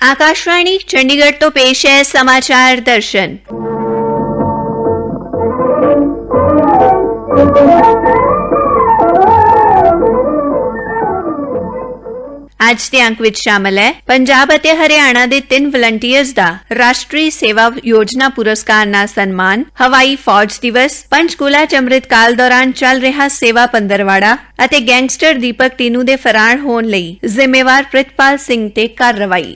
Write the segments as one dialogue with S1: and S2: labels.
S1: आकाशवाणी चंडीगढ़ तो पेश है समाचार दर्शन। ਅੱਜ ਦੇ ਅੰਕ ਵਿੱਚ ਸ਼ਾਮਲ ਹੈ ਪੰਜਾਬ ਅਤੇ ਹਰਿਆਣਾ ਦੇ 3 ਵਲੰਟੀਅਰਸ ਦਾ ਰਾਸ਼ਟਰੀ ਸੇਵਾ ਯੋਜਨਾ ਪੁਰਸਕਾਰ ਨਾਲ ਸਨਮਾਨ, ਹਵਾਈ ਫੌਜ ਦਿਵਸ, ਪੰਚਕੂਲਾ ਚ ਅੰਮ੍ਰਿਤਕਾਲ ਦੌਰਾਨ ਚੱਲ ਰਿਹਾ ਸੇਵਾ ਪੰਦਰਵਾੜਾ ਅਤੇ ਗੈਂਗਸਟਰ ਦੀਪਕ ਟੀਨੂ ਦੇ ਫਰਾਰ ਹੋਣ ਲਈ ਜ਼ਿੰਮੇਵਾਰ ਪ੍ਰਿਤਪਾਲ ਸਿੰਘ ਤੇ ਕਾਰਵਾਈ।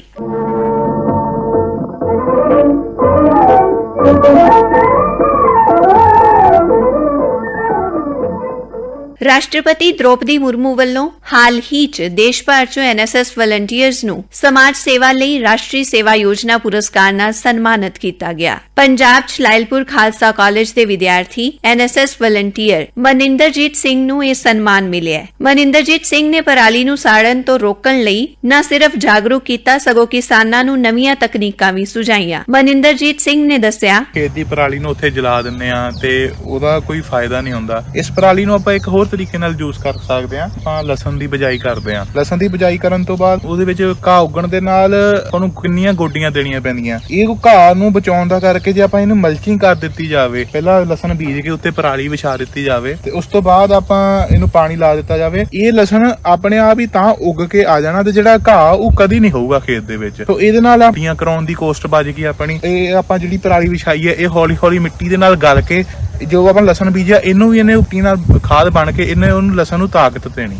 S1: ਰਾਸ਼ਟਰਪਤੀ ਦ੍ਰੋਪਦੀ ਮੁਰਮੂ ਵੱਲੋਂ ਹਾਲ ਹੀ ਚ ਦੇਸ਼ ਭਰ ਚੋਂ ਐਨਐਸਐਸ ਵਲੰਟੀਅਰਸ ਨੂੰ ਸਮਾਜ ਸੇਵਾ ਲਈ ਰਾਸ਼ਟਰੀ ਸੇਵਾ ਯੋਜਨਾ ਪੁਰਸਕਾਰ ਨਾਲ ਸਨਮਾਨਿਤ ਕੀਤਾ ਗਿਆ। ਪੰਜਾਬ ਚ ਲਾਇਲਪੁਰ ਖਾਲਸਾ ਕਾਲਜ ਦੇ ਵਿਦਿਆਰਥੀ ਐਨਐਸਐਸ ਵਲੰਟੀਅਰ ਮਨਿੰਦਰਜੀਤ ਸਿੰਘ ਨੂੰ ਇਹ ਸਨਮਾਨ ਮਿਲਿਆ। ਮਨਿੰਦਰਜੀਤ ਸਿੰਘ ਨੇ ਪਰਾਲੀ ਨੂੰ ਸਾੜਨ ਤੋਂ ਰੋਕਣ ਲਈ ਨਾ ਸਿਰਫ ਜਾਗਰੂਕ ਕੀਤਾ, ਸਗੋਂ ਕਿਸਾਨਾਂ ਨੂੰ ਨਵੀਆਂ ਤਕਨੀਕਾਂ ਵੀ ਸੁਝਾਈਆਂ। ਮਨਿੰਦਰਜੀਤ ਸਿੰਘ ਨੇ ਦੱਸਿਆ,
S2: ਖੇਤ ਦੀ ਪਰਾਲੀ ਨੂੰ ਉੱਥੇ ਜਲਾ ਦਿੰਦੇ ਆ ਤੇ ਉਹਦਾ ਕੋਈ ਫਾਇਦਾ ਨਹੀਂ ਹੁੰਦਾ। ਇਸ ਪਰਾਲੀ ਨੂੰ ਆਪਾਂ ਇੱਕ ਹੋਰ ਤਰੀਕੇ ਨਾਲ ਯੂਜ਼ ਕਰ ਸਕਦੇ ਹਾਂ। ਆਪਾਂ ਲਸਣ ਦੀ ਬਿਜਾਈ ਕਰਦੇ ਹਾਂ। ਲਸਣ ਦੀ ਬਿਜਾਈ ਕਰਨ ਤੋਂ ਬਾਅਦ ਉਹਦੇ ਵਿੱਚ ਘਾਹ ਉੱਗਣ ਦੇ ਨਾਲ ਉਹਨੂੰ ਕਿੰਨੀਆਂ ਗੋਡੀਆਂ ਦੇਣੀਆਂ ਪੈਂਦੀਆਂ। ਇਹ ਘਾਹ ਨੂੰ ਬਚਾਉਣ ਦਾ ਕਰਕੇ ਜੇ ਆਪਾਂ ਇਹਨੂੰ ਮਲਚਿੰਗ ਕਰ ਦਿੱਤੀ ਜਾਵੇ, ਪਹਿਲਾਂ ਲਸਣ ਬੀਜ ਕੇ ਉੱਤੇ ਪਰਾਲੀ ਵਿਛਾ ਦਿੱਤੀ ਜਾਵੇ ਤੇ ਉਸ ਤੋਂ ਬਾਅਦ ਆਪਾਂ ਇਹਨੂੰ ਪਾਣੀ ਲਾ ਦਿੱਤਾ ਜਾਵੇ, ਇਹ ਲਸਣ ਆਪਣੇ ਆਪ ਹੀ ਤਾਂ ਉੱਗ ਕੇ ਆ ਜਾਣਾ ਤੇ ਜਿਹੜਾ ਘਾਹ ਉਹ ਕਦੀ ਨਹੀਂ ਹੋਊਗਾ ਖੇਤ ਦੇ ਵਿੱਚ। ਤੇ ਇਹਦੇ ਨਾਲ ਆਪਣੀਆਂ ਕਰਾਉਣ ਦੀ ਕੋਸਟ ਬਚ ਗਈ ਆਪਣੀ। ਇਹ ਆਪਾਂ ਜਿਹੜੀ ਪਰਾਲੀ ਵਿਛਾਈ ਹੈ ਇਹ ਹੌਲੀ ਹੌਲੀ ਮਿੱਟੀ ਦੇ ਨਾਲ ਗਲ ਕੇ ਜੋ ਆਪਾਂ ਲਸਣ ਬੀਜਿਆ ਇਹਨੂੰ ਵੀ ਇਹਨੇ ਉੱਪੀ ਨਾਲ ਖਾਦ ਬਣ ਕੇ ਇਹਨੇ ਉਹਨੂੰ ਲਸਣ ਨੂੰ ਤਾਕਤ ਦੇਣੀ।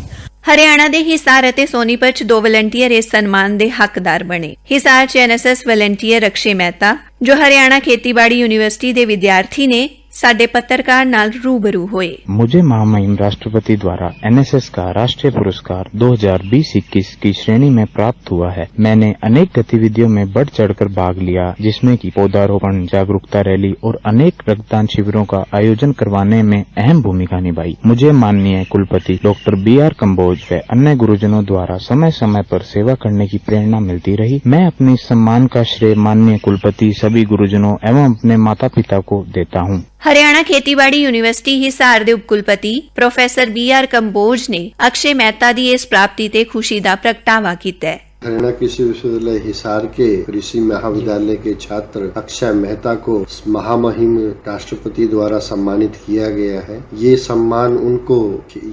S1: ਹਰਿਆਣਾ ਦੇ ਹਿਸਾਰ ਅਤੇ ਸੋਨੀਪਤ ਚ 2 ਵਲੰਟੀਅਰ ਇਸ ਸਨਮਾਨ ਦੇ ਹੱਕਦਾਰ ਬਣੇ। ਹਿਸਾਰ ਚ ਐਨਐਸਐਸ ਵਲੰਟੀਅਰ ਅਕਸ਼ੇ ਮਹਿਤਾ, ਜੋ ਹਰਿਆਣਾ ਖੇਤੀਬਾੜੀ यूनिवर्सिटी ਦੇ ਵਿਦਿਆਰਥੀ ਨੇ, साडे पत्रकार नाल रूबरू हुए।
S3: मुझे महामहिम राष्ट्रपति द्वारा एनएसएस का राष्ट्रीय पुरस्कार 2020-21 की श्रेणी में प्राप्त हुआ है। मैंने अनेक गतिविधियों में बढ़ चढ़कर भाग लिया, जिसमें कि पौधारोपण, जागरूकता रैली और अनेक रक्तदान शिविरों का आयोजन करवाने में अहम भूमिका निभाई। मुझे माननीय कुलपति डॉक्टर BR कम्बोज व अन्य गुरुजनों द्वारा समय समय पर सेवा करने की प्रेरणा मिलती रही। मैं अपने सम्मान का श्रेय माननीय कुलपति, सभी गुरुजनों एवं अपने माता पिता को देता हूँ।
S1: हरियाणा खेतीबाड़ी यूनिवर्सिटी हिसार दे उपकुलपति प्रोफेसर BR कंबोज ने अक्षय मेहता दी इस प्राप्ति ते खुशी दा प्रगटावा कीता है।
S4: हरियाणा कृषि विश्वविद्यालय हिसार के कृषि महाविद्यालय के छात्र अक्षय मेहता को महामहिम राष्ट्रपति द्वारा सम्मानित किया गया है। ये सम्मान उनको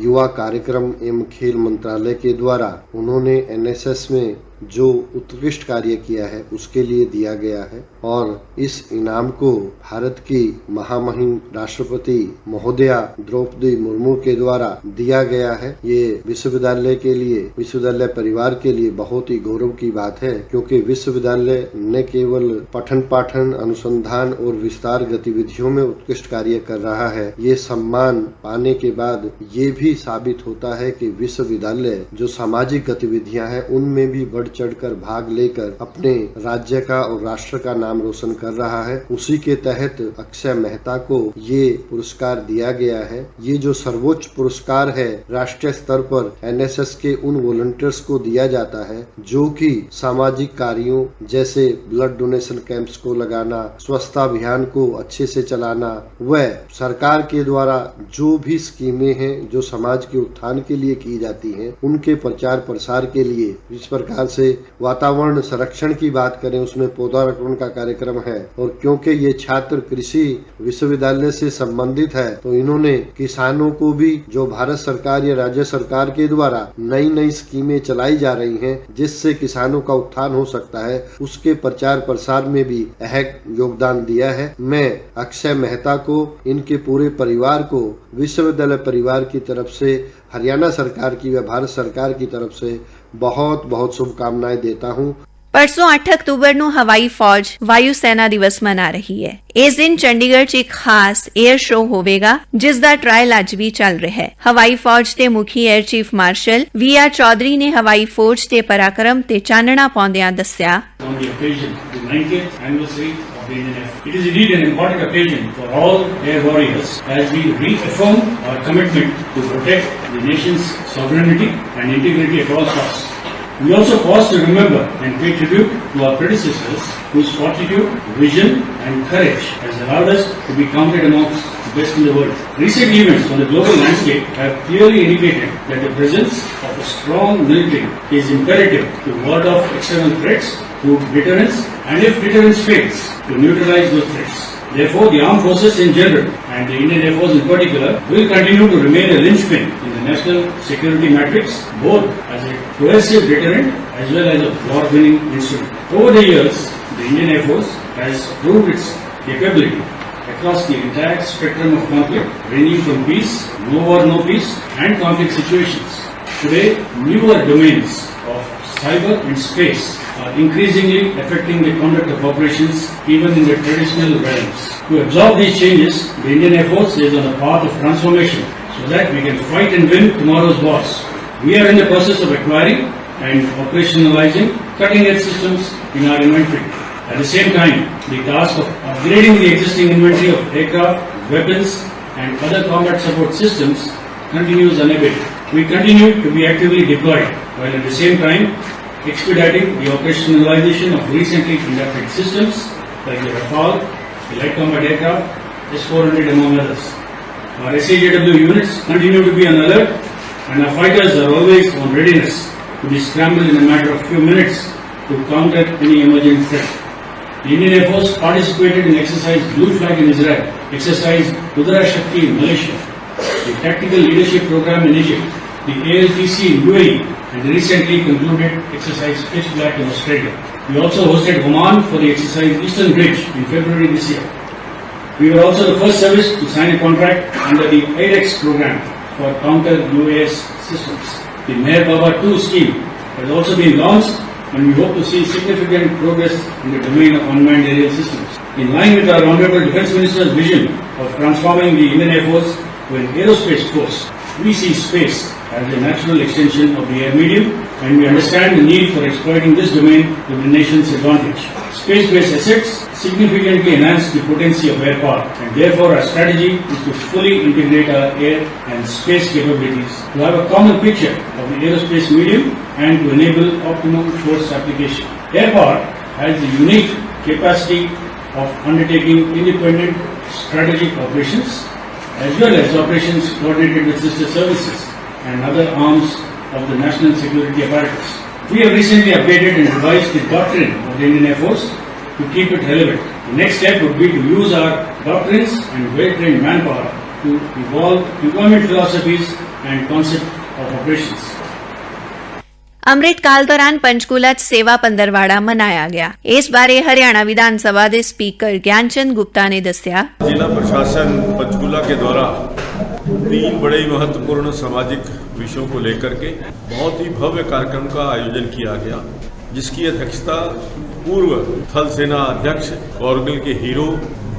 S4: युवा कार्यक्रम एवं खेल मंत्रालय के द्वारा उन्होंने एनएसएस में जो उत्कृष्ट कार्य किया है उसके लिए दिया गया है और इस इनाम को भारत की महामहिम राष्ट्रपति महोदया द्रौपदी मुर्मू के द्वारा दिया गया है। ये विश्वविद्यालय के लिए, विश्वविद्यालय परिवार के लिए बहुत ही गौरव की बात है, क्योंकि विश्वविद्यालय न केवल पठन पाठन, अनुसंधान और विस्तार गतिविधियों में उत्कृष्ट कार्य कर रहा है, ये सम्मान पाने के बाद ये भी साबित होता है कि विश्वविद्यालय जो सामाजिक गतिविधियां हैं उनमें भी चढ़कर भाग लेकर अपने राज्य का और राष्ट्र का नाम रोशन कर रहा है। उसी के तहत अक्षय मेहता को ये पुरस्कार दिया गया है। ये जो सर्वोच्च पुरस्कार है राष्ट्रीय स्तर पर एनएसएस के उन वॉलंटियर्स को दिया जाता है जो कि सामाजिक कार्यों जैसे ब्लड डोनेशन कैंप्स को लगाना, स्वच्छता अभियान को अच्छे से चलाना, व सरकार के द्वारा जो भी स्कीमें हैं जो समाज के उत्थान के लिए की जाती हैं उनके प्रचार प्रसार के लिए, इस प्रकार से वातावरण संरक्षण की बात करें उसमें पौधारोपण का कार्यक्रम है। और क्योंकि ये छात्र कृषि विश्वविद्यालय से संबंधित है तो इन्होंने किसानों को भी जो भारत सरकार या राज्य सरकार के द्वारा नई नई स्कीमें चलाई जा रही हैं जिससे किसानों का उत्थान हो सकता है, उसके प्रचार प्रसार में भी अहम योगदान दिया है। मैं अक्षय मेहता को, इनके पूरे परिवार को विश्वविद्यालय परिवार की तरफ से, हरियाणा सरकार की व भारत सरकार की तरफ से बहुत बहुत शुभकामनाएं देता हूं।
S1: परसों 8 अक्तूबर ਨੂੰ ਹਵਾਈ ਫੌਜ ਵਾਯੂ ਸੈਨਾ ਦਿਵਸ ਮਨਾ ਰਹੀ ਹੈ। ਇਸ ਦਿਨ ਚੰਡੀਗੜ੍ਹ 'ਚ ਇੱਕ ਖਾਸ 에ਅਰ ਸ਼ੋਅ ਹੋਵੇਗਾ ਜਿਸ ਦਾ ਟ੍ਰਾਇਲ ਅੱਜ ਵੀ ਚੱਲ ਰਿਹਾ ਹੈ। ਹਵਾਈ ਫੌਜ ਦੇ ਮੁਖੀ air chief marshal VR Chaudhary ਨੇ ਹਵਾਈ ਫੌਜ ਦੇ ਪਰਾਕਰਮ ਤੇ ਚਾਨਣਾ ਪਾਉਂਦਿਆਂ ਦੱਸਿਆ,
S5: It is indeed an important occasion for all air warriors as we reaffirm our commitment to protect the nation's sovereignty and integrity at all costs. We also pause to remember and pay tribute to our predecessors whose fortitude, vision and courage has allowed us to be counted amongst the best in the world. Recent events on the global landscape have clearly indicated that the presence of a strong military is imperative to ward off external threats through deterrence, and if deterrence fails, to neutralize those threats. Therefore, the armed forces in general and the Indian Air Force in particular will continue to remain a linchpin in the national security matrix, both as a coercive deterrent as well as a war-winning instrument. Over the years, the Indian Air Force has proved its capability across the entire spectrum of conflict, ranging from peace, no war, no peace, and conflict situations. Today, newer domains of cyber and space are increasingly affecting the conduct of operations even in the traditional realms. To absorb these changes, the Indian Air Force is on a path of transformation so that we can fight and win tomorrow's wars. We are in the process of acquiring and operationalizing cutting-edge systems in our inventory. At the same time, the task of upgrading the existing inventory of aircraft, weapons and other combat support systems continues unabated. We continue to be actively deployed while at the same time expediting the operationalization of recently inducted systems like the Rafale, the light combat aircraft, S-400 among others. Our SAJW units continue to be on alert and our fighters are always on readiness to be scrambled in a matter of few minutes to counter any emerging threat. The Indian Air Force participated in exercise Blue Flag in Israel, exercise Kudra Shakti in Malaysia, the Tactical Leadership Program in Egypt, the ALTC in UAE, and the recently concluded exercise Pitch Black in Australia. We also hosted Oman for the exercise Eastern Bridge in February this year. We were also the first service to sign a contract under the AIDEX program for counter-UAS systems. The Meher Baba 2 scheme has also been launched and we hope to see significant progress in the domain of unmanned aerial systems. In line with our Honorable Defence Minister's vision of transforming the Indian Air Force to an aerospace force, we see space as a natural extension of the air medium and we understand the need for exploiting this domain to the nation's advantage. Space-based assets significantly enhance the potency of air power and therefore our strategy is to fully integrate our air and space capabilities to have a common picture of the aerospace medium and to enable optimum force application. Air power has the unique capacity of undertaking independent strategic operations as well as operations coordinated with sister services and other arms of the national security apparatus. We have recently updated and revised the doctrine of the Indian Air Force to keep it relevant. The next step would be to use our doctrines and well-trained manpower to evolve employment philosophies and concept of operations.
S1: ਅੰਮ੍ਰਿਤ ਕਾਲ ਦੌਰਾਨ ਪੰਚਕੂਲਾ 'ਚ ਸੇਵਾ ਪੰਦਰਵਾੜਾ ਮਨਾਇਆ ਗਿਆ। ਇਸ ਬਾਰੇ ਹਰਿਆਣਾ ਵਿਧਾਨ ਸਭਾ ਦੇ speaker Gyanchand ਗੁप्ता ने ਦੱਸਿਆ,
S6: जिला प्रशासन पंचकूला के द्वारा 3 बड़े महत्वपूर्ण सामाजिक विषयों को लेकर के बहुत ही भव्य कार्यक्रम का आयोजन किया गया, जिसकी अध्यक्षता पूर्व थल सेना अध्यक्ष करगिल के हीरो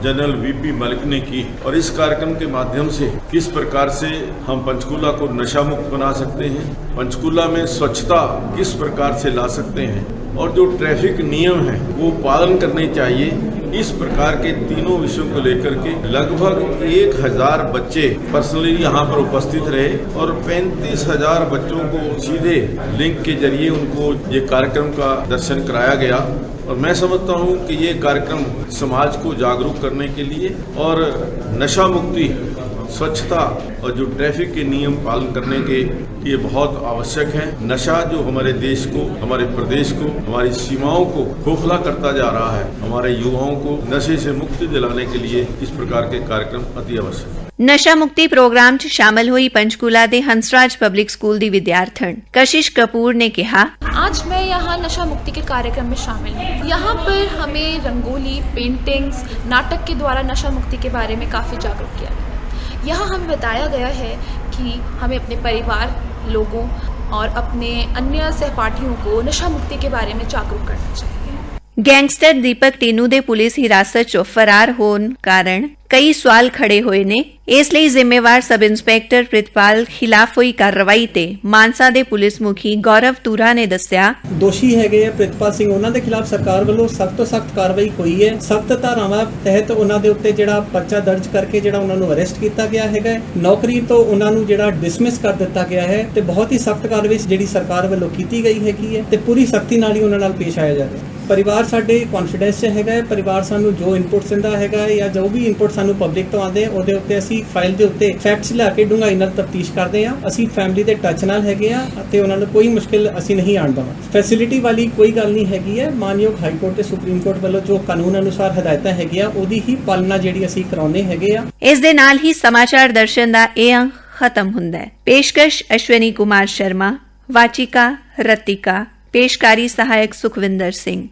S6: जनरल वीपी मलिक ने की। और इस कार्यक्रम के माध्यम से किस प्रकार से हम पंचकूला को नशा मुक्त बना सकते हैं, पंचकूला में स्वच्छता किस प्रकार से ला सकते हैं और जो ट्रैफिक नियम है वो पालन करने चाहिए, इस प्रकार के तीनों विषयों को लेकर के लगभग 1000 बच्चे पर्सनली यहाँ पर उपस्थित रहे और 35,000 बच्चों को सीधे लिंक के जरिए उनको ये कार्यक्रम का दर्शन कराया गया। और मैं समझता हूँ कि ये कार्यक्रम समाज को जागरूक करने के लिए और नशा मुक्ति, स्वच्छता और जो ट्रैफिक के नियम पालन करने के लिए बहुत आवश्यक है। नशा जो हमारे देश को, हमारे प्रदेश को, हमारी सीमाओं को खोखला करता जा रहा है, हमारे युवाओं को नशे से मुक्ति दिलाने के लिए इस प्रकार के कार्यक्रम अति आवश्यक है।
S1: ਨਸ਼ਾ ਮੁਕਤੀ ਪ੍ਰੋਗਰਾਮ 'ਚ ਸ਼ਾਮਲ ਹੋਈ पंचकूला ਦੇ हंसराज पब्लिक स्कूल ਦੀ विद्यार्थन कशिश कपूर ने कहा,
S7: आज मैं यहाँ नशा मुक्ति के कार्यक्रम में शामिल हूँ। यहाँ पर हमें रंगोली, पेंटिंग्स, नाटक के द्वारा नशा मुक्ति के बारे में काफ़ी जागरूक किया गया। यहाँ हमें बताया गया है कि हमें अपने परिवार, लोगों और अपने अन्य सहपाठियों को नशा मुक्ति के बारे में जागरूक करना चाहिए।
S1: ਗੈਂਗਸਟਰ ਦੀਪਕ ਟੀਨੂ ਦੇ ਪੁਲਿਸ ਹਿਰਾਸਤ 'ਚੋਂ ਫਰਾਰ ਹੋਣ ਕਾਰਨ ਕਈ ਸਵਾਲ ਖੜੇ ਹੋਏ ਨੇ। ਇਸ ਲਈ ਜ਼ਿੰਮੇਵਾਰ ਸਬ ਇੰਸਪੈਕਟਰ ਪ੍ਰਿਤਪਾਲ ਖਿਲਾਫ ਹੋਈ ਕਾਰਵਾਈ ਤੇ ਮਾਨਸਾ ਦੇ ਪੁਲਿਸ ਮੁਖੀ ਗੌਰਵ ਤੂਰਾ ਨੇ ਦੱਸਿਆ,
S8: ਦੋਸ਼ੀ ਹੈਗੇ ਆ ਪ੍ਰਿਤਪਾਲ ਸਿੰਘ, ਉਹਨਾਂ ਦੇ ਖਿਲਾਫ ਸਰਕਾਰ ਵੱਲੋਂ ਸਖਤ ਤੋਂ ਸਖਤ ਕਾਰਵਾਈ ਹੋਈ ਹੈ। ਸਖਤ ਧਾਰਾਵਾਂ ਤਹਿਤ ਉਹਨਾਂ ਦੇ ਉੱਤੇ ਜਿਹੜਾ ਪਰਚਾ ਦਰਜ ਕਰਕੇ ਜਿਹੜਾ ਉਹਨਾਂ ਨੂੰ ਅਰੈਸਟ ਕੀਤਾ ਗਿਆ ਹੈਗਾ, ਨੌਕਰੀ ਤੋਂ ਉਹਨਾਂ ਨੂੰ ਜਿਹੜਾ ਡਿਸਮਿਸ ਕਰ ਦਿੱਤਾ ਗਿਆ ਹੈ ਤੇ ਬਹੁਤ ਹੀ ਸਖਤ ਕਾਰਵਾਈ ਜਿਹੜੀ ਸਰਕਾਰ ਵੱਲੋਂ ਕੀਤੀ ਗਈ ਹੈਗੀ ਹੈ ਤੇ ਪੂਰੀ ਸਖਤੀ ਨਾਲ ਹੀ ਉਹਨਾਂ ਨਾਲ ਪੇਸ਼ ਆਇਆ ਜਾਵੇ। ਪਰਿਵਾਰ ਸਾਡੇ ਕੌਨਫੀਡੈਂਸ 'ਚ ਹੈਗਾ ਹੈ। ਪਰਿਵਾਰ ਸਾਨੂੰ ਜੋ ਇਨਪੁਟਸ ਦਿੰਦਾ ਹੈਗਾ ਜਾਂ ਜੋ ਵੀ ਇਨਪੁਟ ਸਾਨੂੰ ਪਬਲਿਕ ਤੋਂ ਆਉਂਦੇ ਉਹਦੇ ਉੱਤੇ ਅਸੀਂ ਫਾਈਲ ਦੇ ਉੱਤੇ ਫੈਕਟਸ ਲਿਆ ਕੇ ਡੂੰਘਾਈ ਨਾਲ ਤਫਤੀਸ਼ ਕਰਦੇ ਹਾਂ। ਅਸੀਂ ਫੈਮਿਲੀ ਦੇ ਟੱਚ ਨਾਲ ਹੈਗੇ ਆ ਅਤੇ ਉਹਨਾਂ ਨੂੰ ਕੋਈ ਮੁਸ਼ਕਿਲ ਅਸੀਂ ਨਹੀਂ ਆਉਣ ਦੇਵਾਂਗੇ। ਫੈਸਿਲਿਟੀ ਵਾਲੀ ਕੋਈ ਗੱਲ ਨਹੀਂ ਹੈਗੀ ਹੈ। ਮਾਨਯੋਗ ਹਾਈ ਕੋਰਟ ਤੇ ਸੁਪਰੀਮ ਕੋਰਟ ਵੱਲੋਂ ਜੋ ਕਾਨੂੰਨ ਅਨੁਸਾਰ ਹਦਾਇਤਾਂ ਹੈਗੀਆਂ ਉਹਦੀ ਹੀ ਪਾਲਣਾ ਜਿਹੜੀ ਅਸੀਂ ਕਰਾਉਂਦੇ ਹੈਗੇ ਆ।
S1: ਇਸ ਦੇ ਨਾਲ ਹੀ ਸਮਾਚਾਰ ਦਰਸ਼ਨ ਦਾ ਇਹ ਅੰਕ ਖਤਮ ਹੁੰਦਾ ਹੈ। ਪੇਸ਼ਕਸ਼ ਅਸ਼ਵਨੀ ਕੁਮਾਰ ਸ਼ਰਮਾ, ਵਾਚਿਕਾ ਰਤਿਕਾ, पेशकारी सहायक सुखविंदर सिंह।